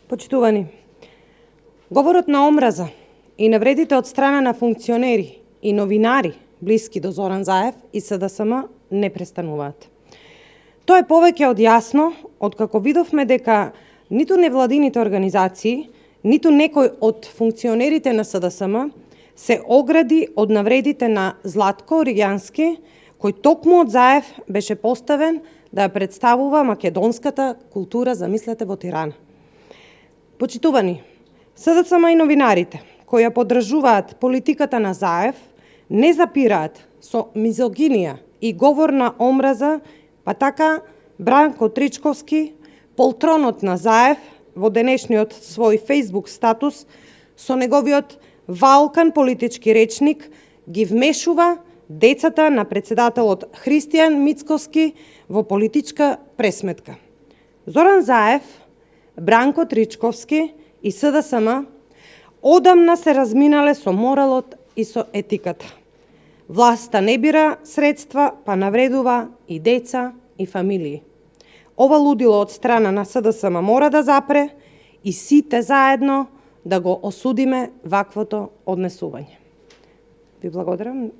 Почитувани, говорот на омраза и навредите од страна на функционери и новинари блиски до Зоран Заев и СДСМ не престануваат. Тоа е повеќе од јасно, откако видовме дека ниту невладините организации, ниту некој од функционерите на СДСМ се огради од навредите на Златко Оригјански, кој токму од Заев беше поставен да ја представува македонската култура, замислете, во Тирана. Почитувани, СДСМ и новинарите кои ја поддржуваат политиката на Заев не запираат со мизогинија и говор на омраза, па така Бранко Тричковски, полтронот на Заев, во денешниот свој Facebook статус, со неговиот валкан политички речник, ги вмешува децата на председателот Христијан Мицкоски во политичка пресметка. Зоран Заев, Бранко Тричковски и СДСМ одамна се разминале со моралот и со етиката. Власта не бира средства, па навредува и деца и фамилии. Ова лудило од страна на СДСМ мора да запре и сите заедно да го осудиме ваквото однесување. Ви благодарам.